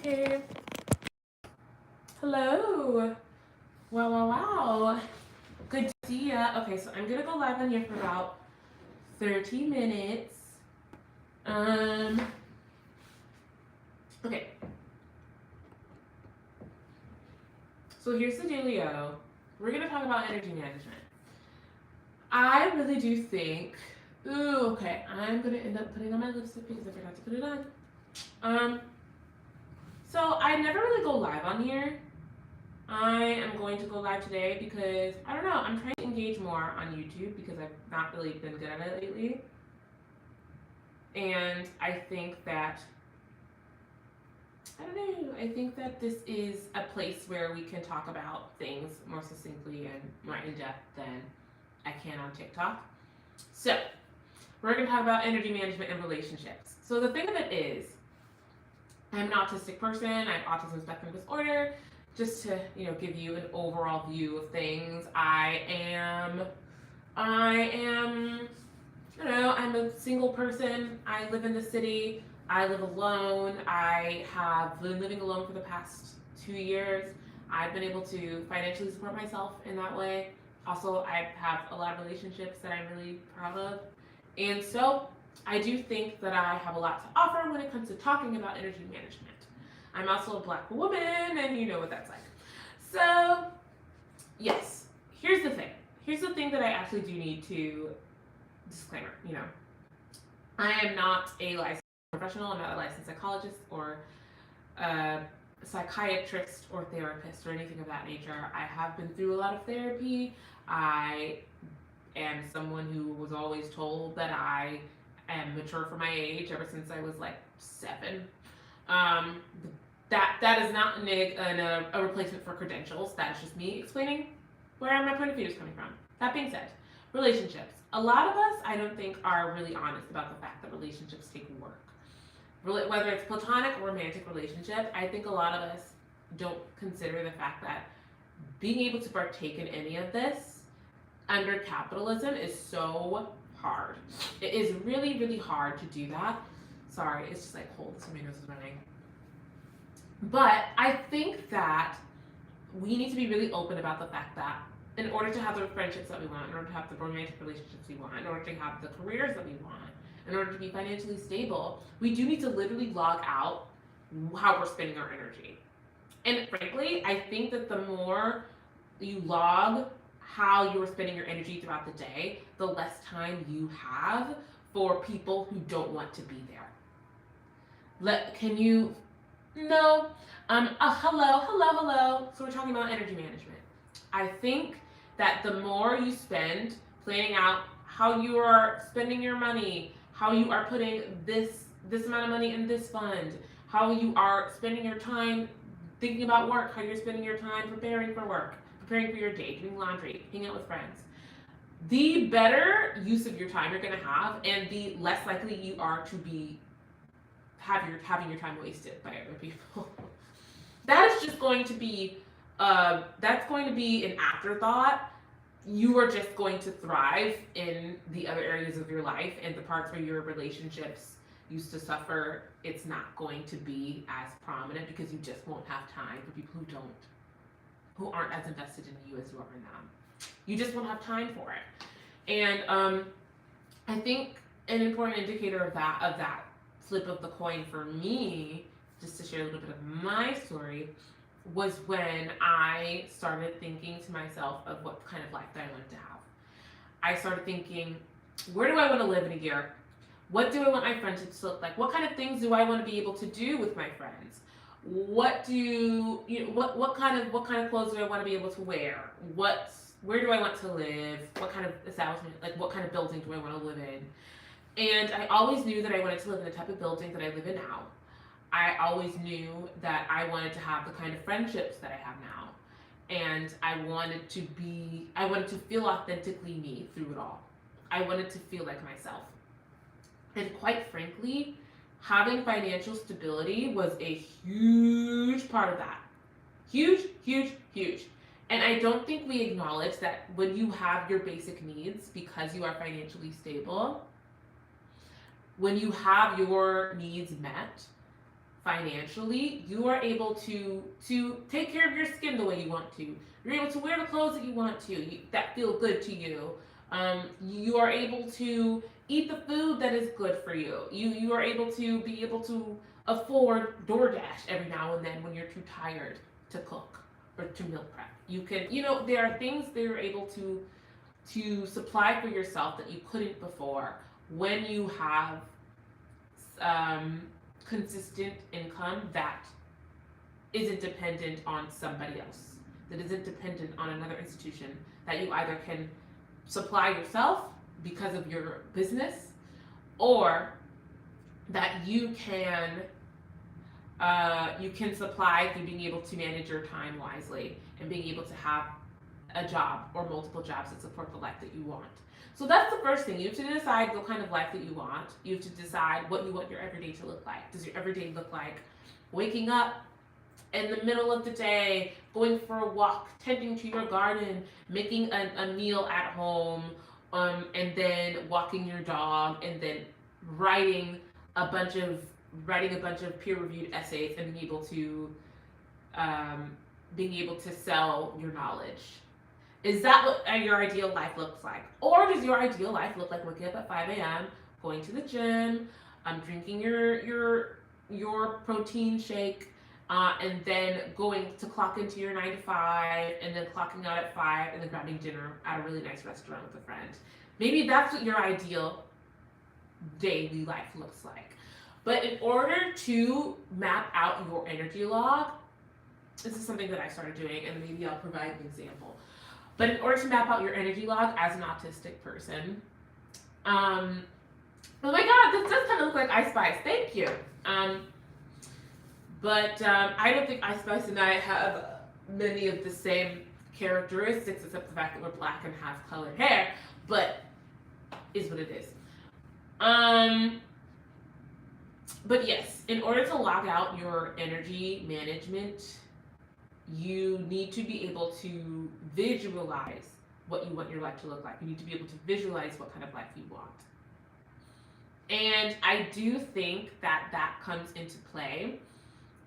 Okay. Hello. Wow. Good to see ya. Okay, so I'm gonna go live on here for about 30 minutes. Um. Okay. So here's the dealio. We're gonna talk about energy management. I really do think. Ooh, okay. I'm gonna end up putting on my lipstick because I forgot to put it on. So I never really go live on here. I am going to go live today because I don't know. I'm trying to engage more on YouTube because I've not really been good at it lately, and I think that I don't know. I think that this is a place where we can talk about things more succinctly and more in depth than I can on TikTok. So we're going to talk about energy management and relationships. So the thing of it is, I'm an autistic person. I have autism spectrum disorder. Just to give you an overall view of things, I'm a single person. I live in the city. I live alone. I have been living alone for the past 2 years. I've been able to financially support myself in that way. Also, I have a lot of relationships that I'm really proud of. And so I do think that I have a lot to offer when it comes to talking about energy management. I'm also a Black woman, and you know what that's like. So, yes, here's the thing. Here's the thing that I actually do need to disclaimer. I am not a licensed professional. I'm not a licensed psychologist or a psychiatrist or therapist or anything of that nature. I have been through a lot of therapy. I am someone who was always told that I am mature for my age ever since I was like 7. That is not a replacement for credentials. That is just me explaining where my point of view is coming from. That being said, relationships. A lot of us, I don't think, are really honest about the fact that relationships take work. Whether it's platonic or romantic relationship, I think a lot of us don't consider the fact that being able to partake in any of this under capitalism is so hard. It is really, really hard to do that. Sorry, it's just like cold, so my nose is running. But I think that we need to be really open about the fact that in order to have the friendships that we want, in order to have the romantic relationships we want, in order to have the careers that we want, in order to be financially stable, we do need to literally log out how we're spending our energy. And frankly, I think that the more you log how you're spending your energy throughout the day, the less time you have for people who don't want to be there. Can you? No. Hello. So we're talking about energy management. I think that the more you spend planning out how you are spending your money, how you are putting this amount of money in this fund, how you are spending your time thinking about work, how you're spending your time preparing for work, preparing for your day, doing laundry, hanging out with friends, the better use of your time you're going to have, and the less likely you are to be having your time wasted by other people. That is just going to be that's going to be an afterthought. You are just going to thrive in the other areas of your life, and the parts where your relationships used to suffer, it's not going to be as prominent because you just won't have time for people who aren't as invested in you as you are in them. You just won't have time for it. And I think an important indicator of that flip of the coin for me, just to share a little bit of my story, was when I started thinking to myself of what kind of life that I wanted to have. I started thinking, where do I want to live in a year? What do I want my friendships to look like? What kind of things do I want to be able to do with my friends? What kind of clothes do I want to be able to wear? Where do I want to live? What kind of establishment, like what kind of building do I want to live in? And I always knew that I wanted to live in the type of building that I live in now. I always knew that I wanted to have the kind of friendships that I have now. And I wanted to feel authentically me through it all. I wanted to feel like myself. And quite frankly, having financial stability was a huge part of that. Huge. And I don't think we acknowledge that when you have your basic needs because you are financially stable, when you have your needs met, financially, you are able to take care of your skin the way you want to. You're able to wear the clothes that you want to, that feel good to you. You are able to eat the food that is good for you. You are able to be able to afford DoorDash every now and then when you're too tired to cook or to meal prep. You can, there are things that you're able to supply for yourself that you couldn't before when you have consistent income that isn't dependent on somebody else, that isn't dependent on another institution, that you either can supply yourself because of your business, or that you can supply through being able to manage your time wisely and being able to have a job or multiple jobs that support the life that you want. So that's the first thing. You have to decide what kind of life that you want. You have to decide what you want your everyday to look like. Does your everyday look like waking up in the middle of the day, going for a walk, tending to your garden, making a meal at home, and then walking your dog, and then writing a bunch of peer-reviewed essays and being able to sell your knowledge? Is that what your ideal life looks like? Or does your ideal life look like waking up at 5 a.m., going to the gym, drinking your protein shake, and then going to clock into your 9 to 5, and then clocking out at 5, and then grabbing dinner at a really nice restaurant with a friend? Maybe that's what your ideal daily life looks like. But in order to map out your energy log, this is something that I started doing, and maybe I'll provide an example. But in order to map out your energy log as an autistic person, oh my God, this does kind of look like Ice Spice. Thank you. But I don't think Ice Spice and I have many of the same characteristics, except the fact that we're black and have colored hair. But is what it is. But yes, in order to log out your energy management, you need to be able to visualize what you want your life to look like. You need to be able to visualize what kind of life you want. And I do think that that comes into play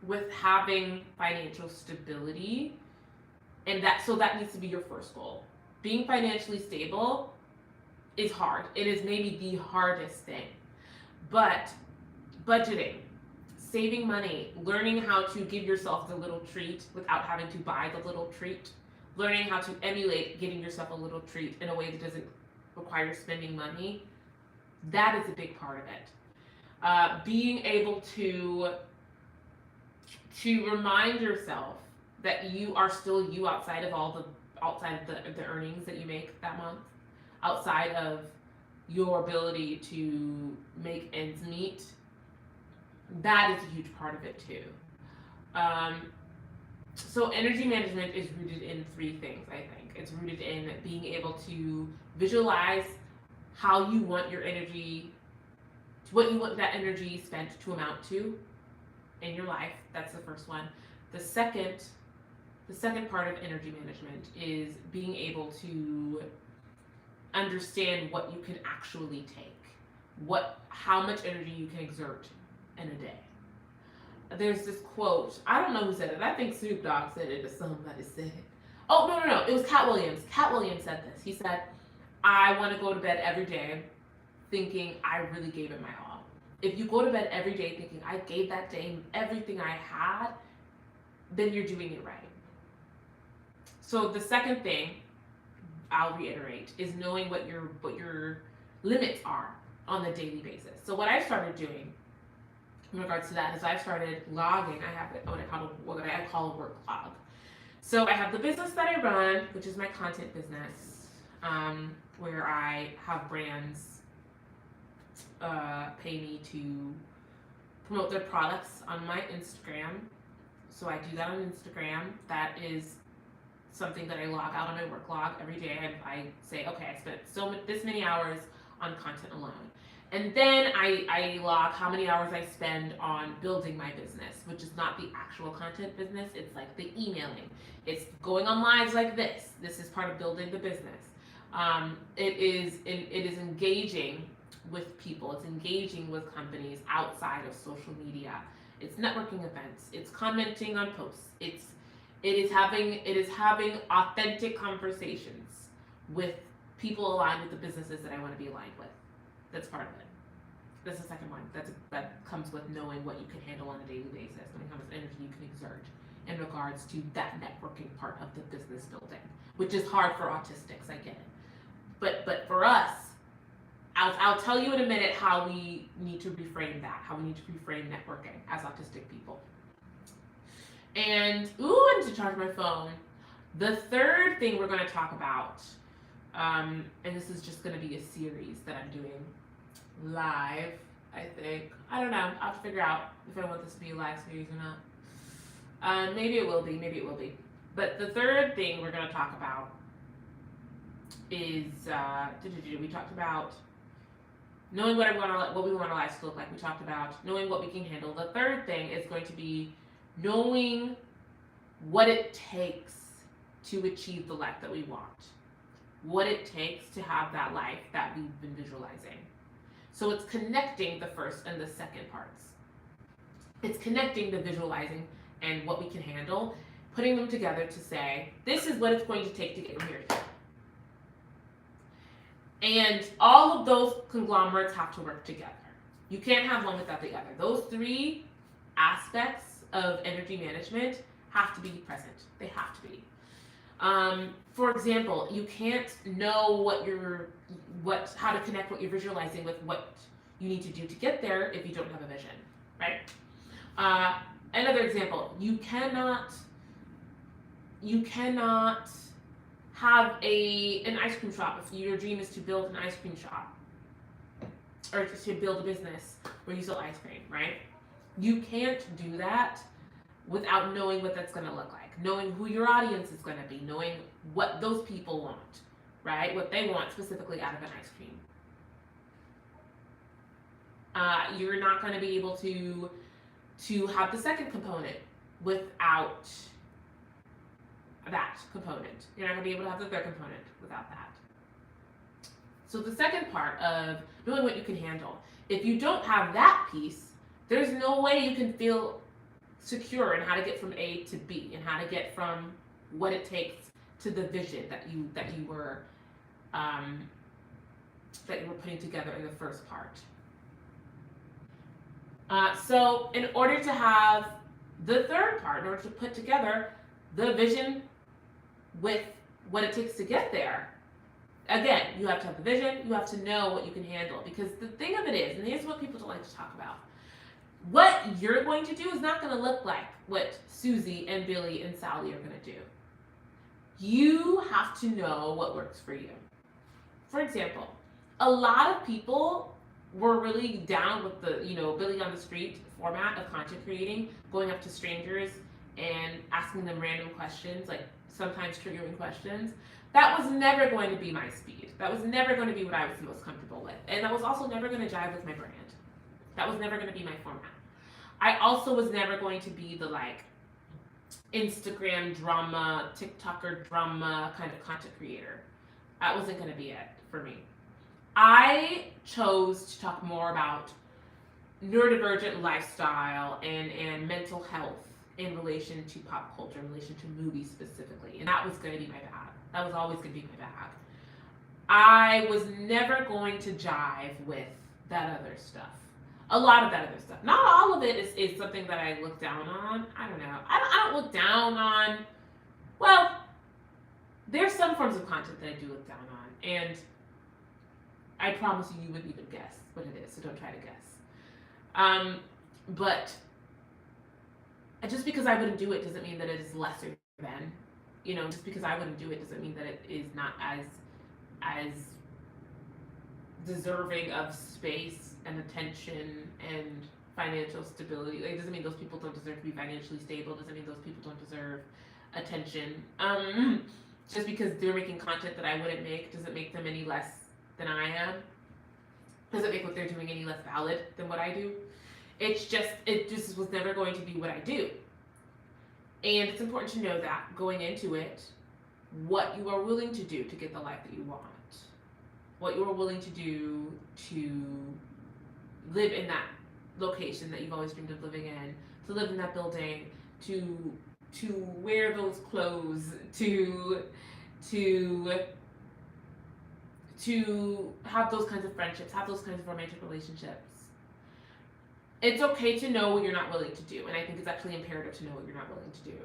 with having financial stability, and that needs to be your first goal. Being financially stable is hard. It is maybe the hardest thing. But budgeting, saving money, learning how to give yourself the little treat without having to buy the little treat, learning how to emulate getting yourself a little treat in a way that doesn't require spending money, that is a big part of it. Being able to remind yourself that you are still you outside of the earnings that you make that month, outside of your ability to make ends meet. That is a huge part of it too. So energy management is rooted in three things, I think. It's rooted in being able to visualize how you want your energy, what you want that energy spent to amount to in your life. That's the first one. The second part of energy management is being able to understand what you can actually take, how much energy you can exert in a day. There's this quote, I don't know who said it. I think Snoop Dogg said it or somebody said it. Oh, no. It was Cat Williams. Cat Williams said this. He said, I want to go to bed every day thinking I really gave it my all. If you go to bed every day thinking I gave that day everything I had, then you're doing it right. So the second thing I'll reiterate is knowing what your limits are on a daily basis. So what I started doing in regards to that is I started logging. I have what I call a work log. So I have the business that I run, which is my content business, where I have brands pay me to promote their products on my Instagram. So I do that on Instagram. That is something that I log out on my work log every day, and I say, okay, I spent this many hours on content alone. And then I log how many hours I spend on building my business, which is not the actual content business. It's like the emailing. It's going on lives like this. This is part of building the business. It is engaging with people. It's engaging with companies outside of social media. it's networking events, it's commenting on posts, it is having authentic conversations with people aligned with the businesses that I want to be aligned with. That's part of it. That's the second one. That comes with knowing what you can handle on a daily basis, knowing how much energy you can exert in regards to that networking part of the business building, which is hard for autistics. I get it, but for us, I'll tell you in a minute how we need to reframe that, how we need to reframe networking as autistic people. And I need to charge my phone. The third thing we're going to talk about, and this is just going to be a series that I'm doing live, I think. I don't know. I'll have to figure out if I want this to be a live series or not. Maybe it will be. Maybe it will be. But the third thing we're going to talk about is we talked about knowing what we want our lives to look like. We talked about knowing what we can handle. The third thing is going to be knowing what it takes to achieve the life that we want. What it takes to have that life that we've been visualizing. So it's connecting the first and the second parts. It's connecting the visualizing and what we can handle, putting them together to say, this is what it's going to take to get from here to here. And all of those conglomerates have to work together. You can't have one without the other. Those three aspects of energy management have to be present. They have to be. For example, you can't know how to connect what you're visualizing with what you need to do to get there if you don't have a vision, right? Another example, you cannot have an ice cream shop if your dream is to build an ice cream shop or to build a business where you sell ice cream, right? You can't do that without knowing what that's going to look like, knowing who your audience is going to be, knowing what those people want, right? What they want specifically out of an ice cream. You're not going to be able to have the second component without that component. You're not going to be able to have the third component without that. So the second part of knowing what you can handle, if you don't have that piece, there's no way you can feel secure in how to get from A to B and how to get from what it takes to the vision that you were putting together in the first part. So in order to have the third part, in order to put together the vision with what it takes to get there, again, you have to have the vision, you have to know what you can handle. Because the thing of it is, and here's what people don't like to talk about, what you're going to do is not going to look like what Susie and Billy and Sally are going to do. You have to know what works for you. For example, a lot of people were really down with the, Billy on the street format of content creating, going up to strangers and asking them random questions, like sometimes triggering questions. That was never going to be my speed. That was never going to be what I was most comfortable with. And that was also never going to jive with my brand. That was never going to be my format. I also was never going to be the Instagram drama, TikToker drama kind of content creator. That wasn't going to be it for me. I chose to talk more about neurodivergent lifestyle and mental health in relation to pop culture, in relation to movies specifically. And that was going to be my bag. That was always going to be my bag. I was never going to jive with that other stuff. A lot of that other stuff. Not all of it is something that I look down on. I don't know. I don't look down on, well, there's some forms of content that I do look down on. And I promise you wouldn't even guess what it is, so don't try to guess. But just because I wouldn't do it doesn't mean that it is lesser than. Just because I wouldn't do it doesn't mean that it is not as deserving of space and attention and financial stability. It doesn't mean those people don't deserve to be financially stable. It doesn't mean those people don't deserve attention. Just because they're making content that I wouldn't make doesn't make them any less than I am. Doesn't make what they're doing any less valid than what I do. It just was never going to be what I do. And it's important to know that going into it, what you are willing to do to get the life that you want, what you are willing to do to live in that location that you've always dreamed of living in, to live in that building, to wear those clothes, to have those kinds of friendships, have those kinds of romantic relationships. It's okay to know what you're not willing to do, and I think it's actually imperative to know what you're not willing to do.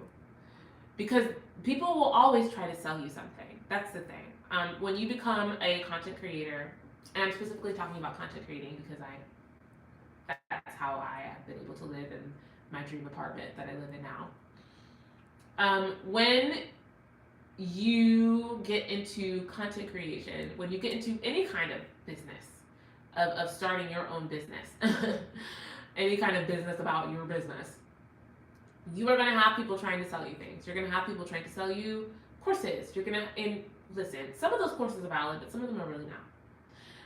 Because people will always try to sell you something. That's the thing. When you become a content creator, and I'm specifically talking about content creating because that's how I have been able to live in my dream apartment that I live in now. When you get into content creation, when you get into any kind of business, of starting your own business, any kind of business about your business, you are going to have people trying to sell you things. You're going to have people trying to sell you courses. You're going to, and listen, some of those courses are valid, but some of them are really not.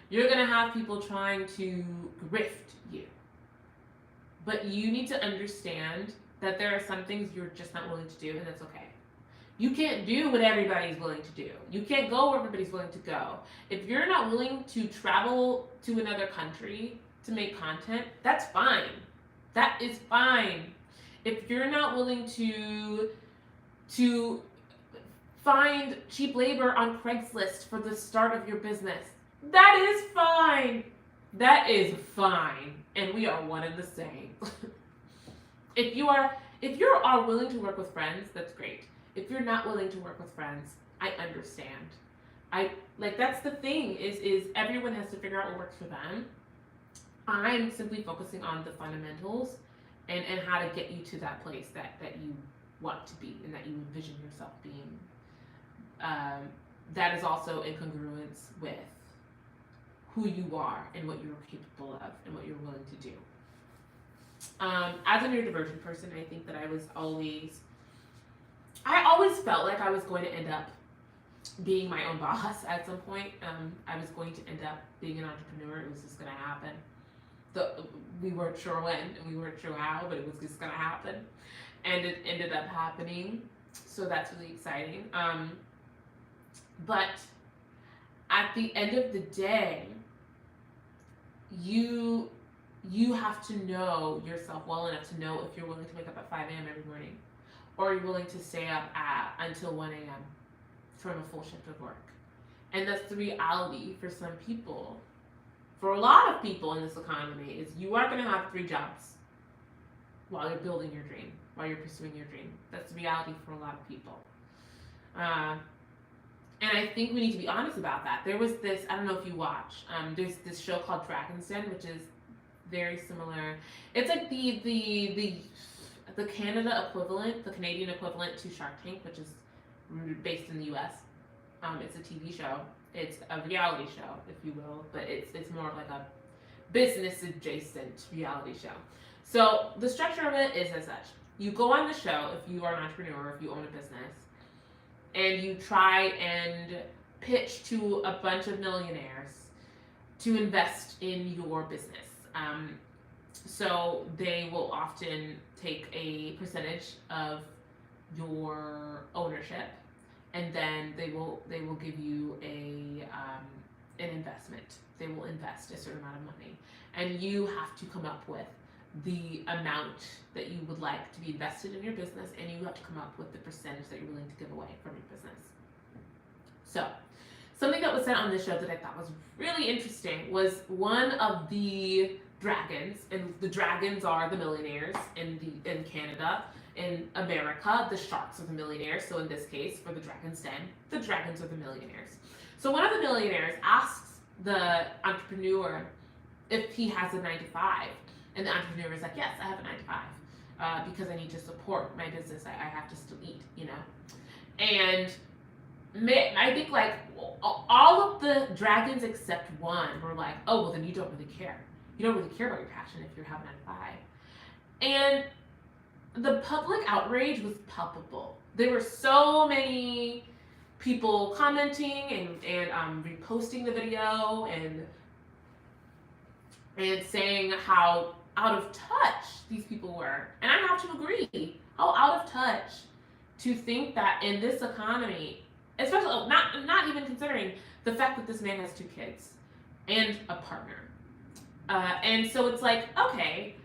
You're going to have people trying to grift you. But you need to understand that there are some things you're just not willing to do, and that's okay. You can't do what everybody's willing to do. You can't go where everybody's willing to go. If you're not willing to travel to another country to make content, that's fine. That is fine. If you're not willing to find cheap labor on Craigslist for the start of your business, that is fine. That is fine. And we are one and the same. If you are willing to work with friends, that's great. If you're not willing to work with friends, I understand. That's the thing is everyone has to figure out what works for them. I'm simply focusing on the fundamentals and how to get you to that place that you want to be and that you envision yourself being. That is also in congruence with who you are and what you're capable of and what you're willing to do. As a neurodivergent person, I think that I always felt like I was going to end up being my own boss at some point. I was going to end up being an entrepreneur. It was just going to happen. We weren't sure when and we weren't sure how, but it was just going to happen. And it ended up happening. So that's really exciting. But at the end of the day, you have to know yourself well enough to know if you're willing to wake up at 5 a.m. every morning, or you're willing to stay up until 1 a.m. from a full shift of work. And that's the reality for some people. For a lot of people in this economy, is you are going to have 3 jobs while you're building your dream, while you're pursuing your dream. That's the reality for a lot of people. And I think we need to be honest about that. There was this, I don't know if you watch, there's this show called Dragon's Den, which is very similar. It's like the Canada equivalent, the Canadian equivalent to Shark Tank, which is based in the US. It's a TV show. It's a reality show, if you will, but it's more of like a business adjacent reality show. So the structure of it is as such. You go on the show if you are an entrepreneur, if you own a business, and you try and pitch to a bunch of millionaires to invest in your business. So they will often take a percentage of your ownership, and then they will give you an investment. They will invest a certain amount of money, and you have to come up with the amount that you would like to be invested in your business, and you have to come up with the percentage that you're willing to give away from your business. So, something that was said on this show that I thought was really interesting was one of the dragons, and the dragons are the millionaires in Canada. In America, the sharks are the millionaires. So in this case, for the Dragon's Den, the dragons are the millionaires. So one of the millionaires asks the entrepreneur if he has a 9-to-5. And the entrepreneur is like, yes, I have a 9-to-5 because I need to support my business. I have to still eat, you know. And I think like all of the dragons except one were like, oh, well then you don't really care. You don't really care about your passion if you have a 9-to-5. And the public outrage was palpable. There were so many people commenting and reposting the video and saying how out of touch these people were. And I have to agree, how out of touch to think that in this economy, especially not even considering the fact that this man has 2 kids and a partner. And so it's like, okay,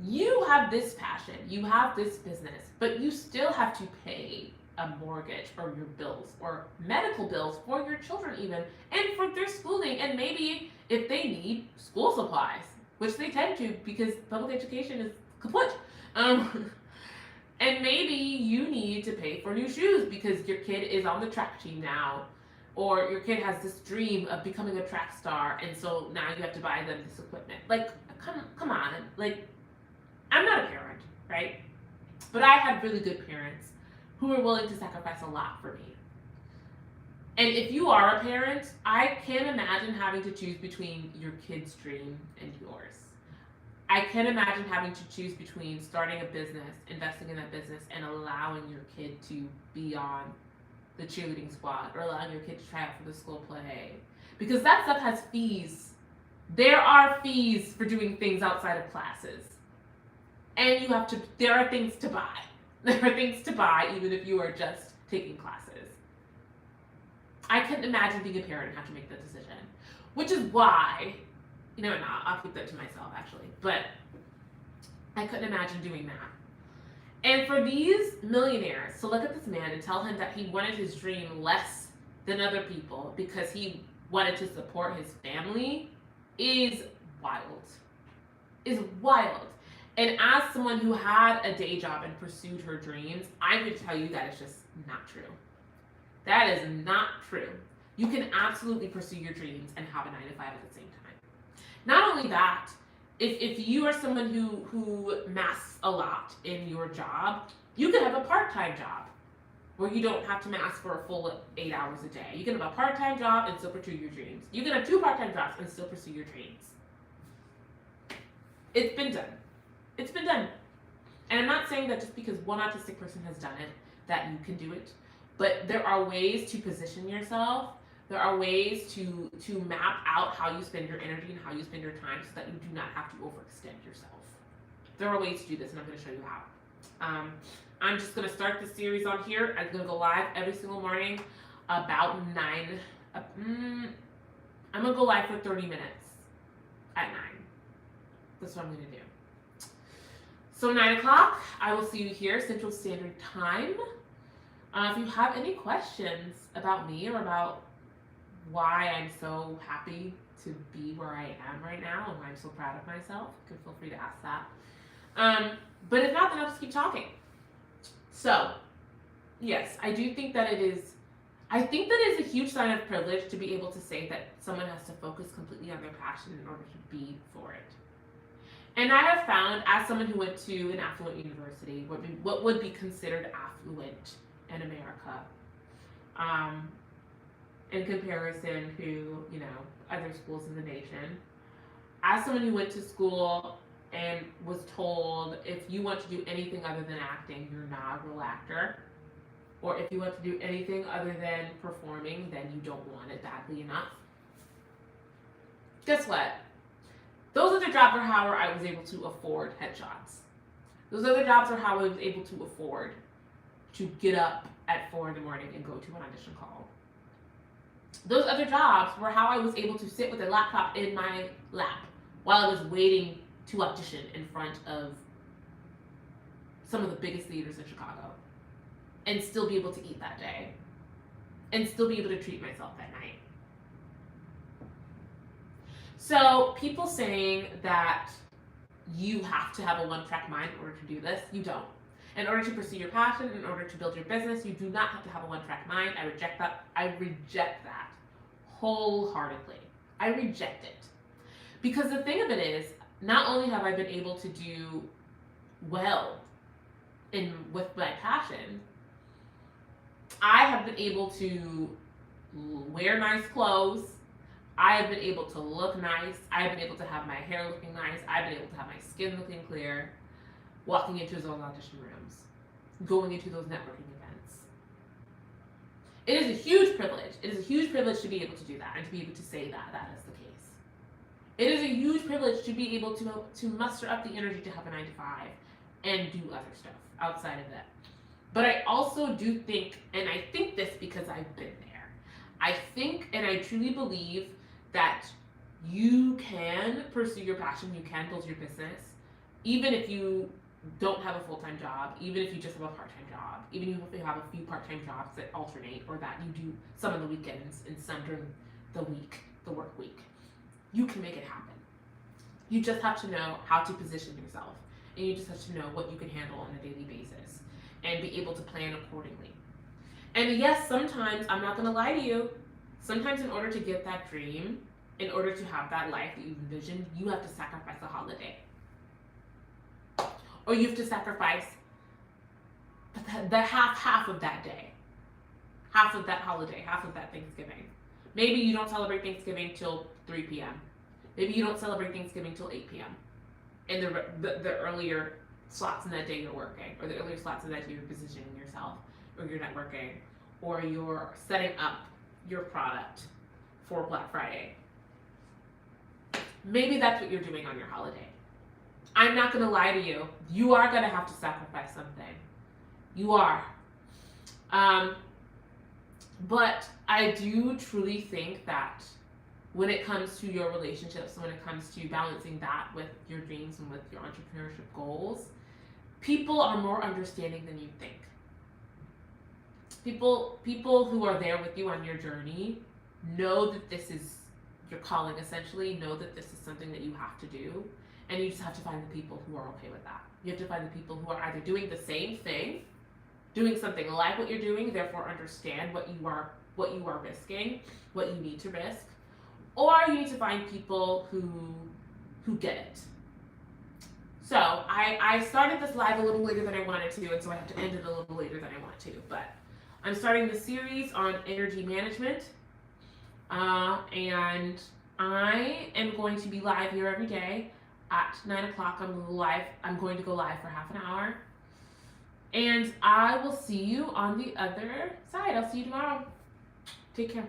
you have this passion, you have this business, but you still have to pay a mortgage or your bills or medical bills for your children even, and for their schooling, and maybe if they need school supplies, which they tend to because public education is kaput. Um, and maybe you need to pay for new shoes because your kid is on the track team now, or your kid has this dream of becoming a track star, and so now you have to buy them this equipment. Like, come on, like, I'm not a parent, right? But I had really good parents who were willing to sacrifice a lot for me. And if you are a parent, I can't imagine having to choose between your kid's dream and yours. I can't imagine having to choose between starting a business, investing in that business, and allowing your kid to be on the cheerleading squad, or allowing your kid to try out for the school play. Because that stuff has fees. There are fees for doing things outside of classes. And there are things to buy. There are things to buy even if you are just taking classes. I couldn't imagine being a parent and have to make that decision. Which is why, I'll keep that to myself actually, but I couldn't imagine doing that. And for these millionaires to look at this man and tell him that he wanted his dream less than other people because he wanted to support his family is wild. Is wild. And as someone who had a day job and pursued her dreams, I would tell you that is just not true. That is not true. You can absolutely pursue your dreams and have a 9 to 5 at the same time. Not only that, if you are someone who masks a lot in your job, you can have a part-time job where you don't have to mask for a full 8 hours a day. You can have a part-time job and still pursue your dreams. You can have 2 part-time jobs and still pursue your dreams. It's been done. It's been done. And I'm not saying that just because one autistic person has done it, that you can do it. But there are ways to position yourself. There are ways to map out how you spend your energy and how you spend your time so that you do not have to overextend yourself. There are ways to do this, and I'm going to show you how. I'm just going to start the series on here. I'm going to go live every single morning about 9. I'm going to go live for 30 minutes at 9. That's what I'm going to do. So 9 o'clock, I will see you here, Central Standard Time. If you have any questions about me or about why I'm so happy to be where I am right now and why I'm so proud of myself, you can feel free to ask that. But if not, then I'll just keep talking. So, yes, I do think that it's a huge sign of privilege to be able to say that someone has to focus completely on their passion in order to be for it. And I have found, as someone who went to an affluent university, what would be considered affluent in America, in comparison to, other schools in the nation. As someone who went to school and was told, if you want to do anything other than acting, you're not a real actor. Or if you want to do anything other than performing, then you don't want it badly enough. Guess what? Those other jobs are how I was able to afford headshots. Those other jobs are how I was able to afford to get up at 4 in the morning and go to an audition call. Those other jobs were how I was able to sit with a laptop in my lap while I was waiting to audition in front of some of the biggest theaters in Chicago and still be able to eat that day and still be able to treat myself that night. So people saying that you have to have a one-track mind in order to do this, you don't. In order to pursue your passion, in order to build your business, you do not have to have a one-track mind. I reject that. I reject that wholeheartedly. I reject it. Because the thing of it is, not only have I been able to do well with my passion, I have been able to wear nice clothes. I have been able to look nice. I have been able to have my hair looking nice. I've been able to have my skin looking clear. Walking into those audition rooms, going into those networking events. It is a huge privilege. It is a huge privilege to be able to do that and to be able to say that is the case. It is a huge privilege to be able to muster up the energy to have a 9 to 5 and do other stuff outside of that. But I also do think, and I think this because I've been there, I think and I truly believe that you can pursue your passion, you can build your business, even if you don't have a full-time job, even if you just have a part-time job, even if you have a few part-time jobs that alternate or that you do some on the weekends and some during the week, the work week. You can make it happen. You just have to know how to position yourself, and you just have to know what you can handle on a daily basis and be able to plan accordingly. And yes, sometimes, I'm not going to lie to you, sometimes in order to get that dream, in order to have that life that you've envisioned, you have to sacrifice a holiday. Or you have to sacrifice the half of that day, half of that holiday, half of that Thanksgiving. Maybe you don't celebrate Thanksgiving till 3 p.m. Maybe you don't celebrate Thanksgiving till 8 p.m. in the earlier slots in that day you're working, or the earlier slots in that day you're positioning yourself, or you're networking, or you're setting up your product for Black Friday. Maybe that's what you're doing on your holiday. I'm not going to lie to you. You are going to have to sacrifice something. You are. But I do truly think that when it comes to your relationships, when it comes to balancing that with your dreams and with your entrepreneurship goals, people are more understanding than you think. People who are there with you on your journey know that this is your calling, essentially, know that this is something that you have to do, and you just have to find the people who are okay with that. You have to find the people who are either doing the same thing, doing something like what you're doing, therefore understand what you are risking, what you need to risk, or you need to find people who get it. So I started this live a little later than I wanted to, and so I have to end it a little later than I want to, but I'm starting the series on energy management, and I am going to be live here every day at 9 o'clock. I'm going to go live for half an hour, and I will see you on the other side. I'll see you tomorrow. Take care.